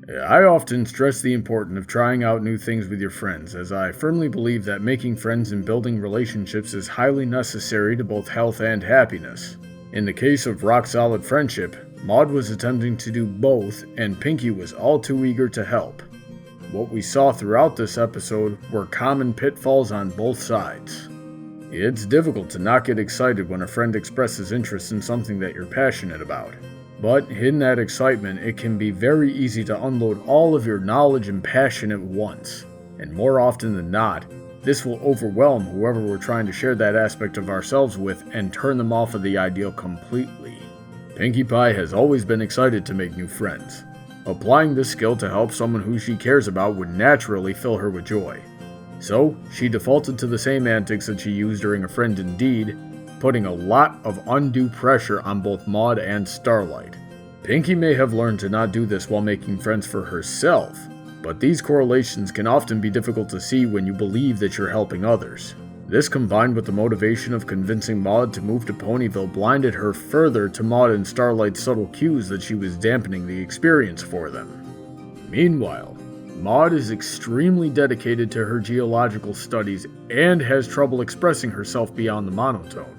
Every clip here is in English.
I often stress the importance of trying out new things with your friends, as I firmly believe that making friends and building relationships is highly necessary to both health and happiness. In the case of rock-solid friendship, Maud was attempting to do both, and Pinky was all too eager to help. What we saw throughout this episode were common pitfalls on both sides. It's difficult to not get excited when a friend expresses interest in something that you're passionate about. But in that excitement, it can be very easy to unload all of your knowledge and passion at once. And more often than not, this will overwhelm whoever we're trying to share that aspect of ourselves with and turn them off of the ideal completely. Pinkie Pie has always been excited to make new friends. Applying this skill to help someone who she cares about would naturally fill her with joy. So, she defaulted to the same antics that she used during A Friend Indeed, putting a lot of undue pressure on both Maud and Starlight. Pinkie may have learned to not do this while making friends for herself, but these correlations can often be difficult to see when you believe that you're helping others. This, combined with the motivation of convincing Maud to move to Ponyville, blinded her further to Maud and Starlight's subtle cues that she was dampening the experience for them. Meanwhile, Maud is extremely dedicated to her geological studies and has trouble expressing herself beyond the monotone.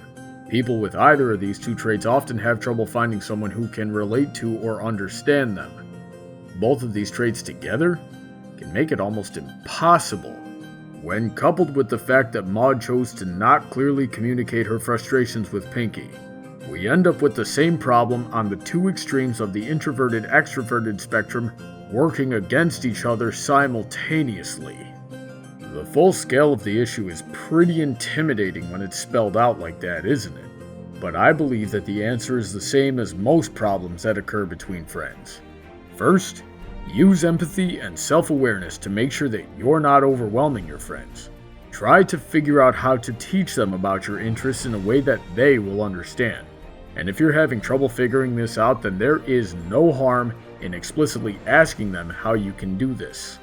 People with either of these two traits often have trouble finding someone who can relate to or understand them. Both of these traits together can make it almost impossible. When coupled with the fact that Maud chose to not clearly communicate her frustrations with Pinkie, we end up with the same problem on the two extremes of the introverted-extroverted spectrum working against each other simultaneously. The full scale of the issue is pretty intimidating when it's spelled out like that, isn't it? But I believe that the answer is the same as most problems that occur between friends. First, use empathy and self-awareness to make sure that you're not overwhelming your friends. Try to figure out how to teach them about your interests in a way that they will understand. And if you're having trouble figuring this out, then there is no harm in explicitly asking them how you can do this.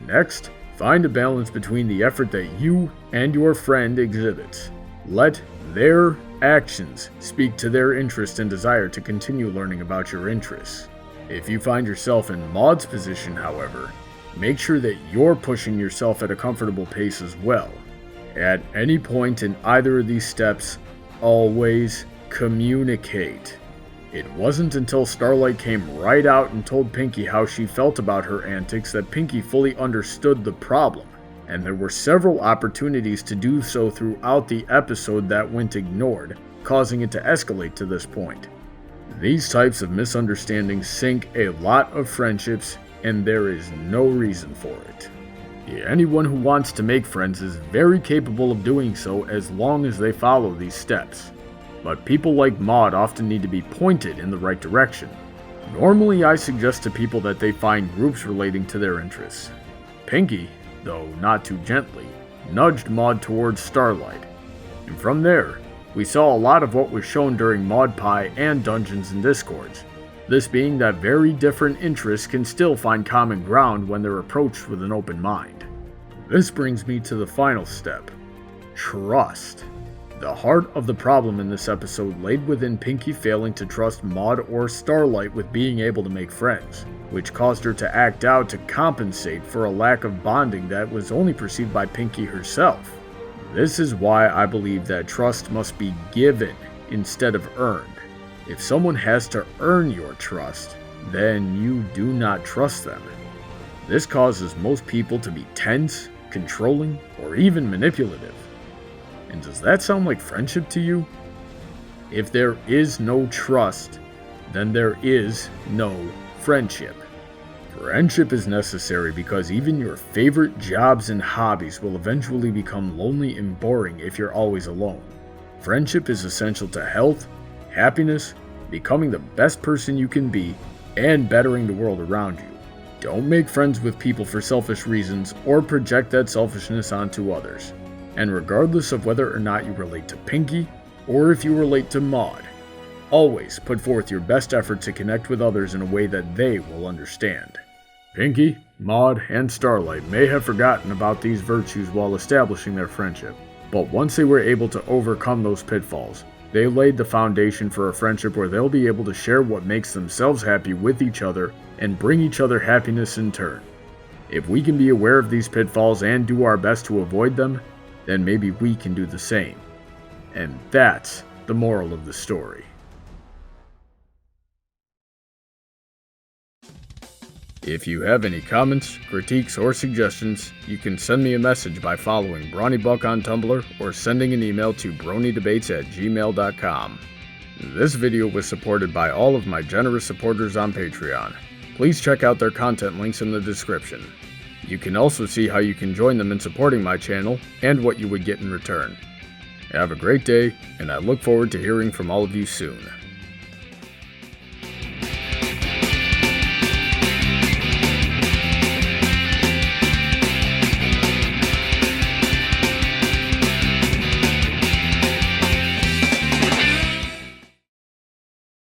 Next, find a balance between the effort that you and your friend exhibit. Let their actions speak to their interest and desire to continue learning about your interests. If you find yourself in Maud's position, however, make sure that you're pushing yourself at a comfortable pace as well. At any point in either of these steps, always communicate. It wasn't until Starlight came right out and told Pinkie how she felt about her antics that Pinkie fully understood the problem, and there were several opportunities to do so throughout the episode that went ignored, causing it to escalate to this point. These types of misunderstandings sink a lot of friendships, and there is no reason for it. Anyone who wants to make friends is very capable of doing so as long as they follow these steps. But people like Maud often need to be pointed in the right direction. Normally, I suggest to people that they find groups relating to their interests. Pinkie, though not too gently, nudged Maud towards Starlight. And from there, we saw a lot of what was shown during Maud Pie and Dungeons and Discords. This being that very different interests can still find common ground when they're approached with an open mind. This brings me to the final step: trust. The heart of the problem in this episode laid within Pinkie failing to trust Maud or Starlight with being able to make friends, which caused her to act out to compensate for a lack of bonding that was only perceived by Pinkie herself. This is why I believe that trust must be given instead of earned. If someone has to earn your trust, then you do not trust them. This causes most people to be tense, controlling, or even manipulative. And does that sound like friendship to you? If there is no trust, then there is no friendship. Friendship is necessary because even your favorite jobs and hobbies will eventually become lonely and boring if you're always alone. Friendship is essential to health, happiness, becoming the best person you can be, and bettering the world around you. Don't make friends with people for selfish reasons or project that selfishness onto others. And regardless of whether or not you relate to Pinkie, or if you relate to Maud, always put forth your best effort to connect with others in a way that they will understand. Pinkie, Maud, and Starlight may have forgotten about these virtues while establishing their friendship, but once they were able to overcome those pitfalls, They laid the foundation for a friendship where they'll be able to share what makes themselves happy with each other and bring each other happiness in turn. If we can be aware of these pitfalls and do our best to avoid them, then maybe we can do the same. And that's the moral of the story. If you have any comments, critiques, or suggestions, you can send me a message by following Brawny Buck on Tumblr or sending an email to bronydebates@gmail.com. This video was supported by all of my generous supporters on Patreon. Please check out their content links in the description. You can also see how you can join them in supporting my channel and what you would get in return. Have a great day, and I look forward to hearing from all of you soon.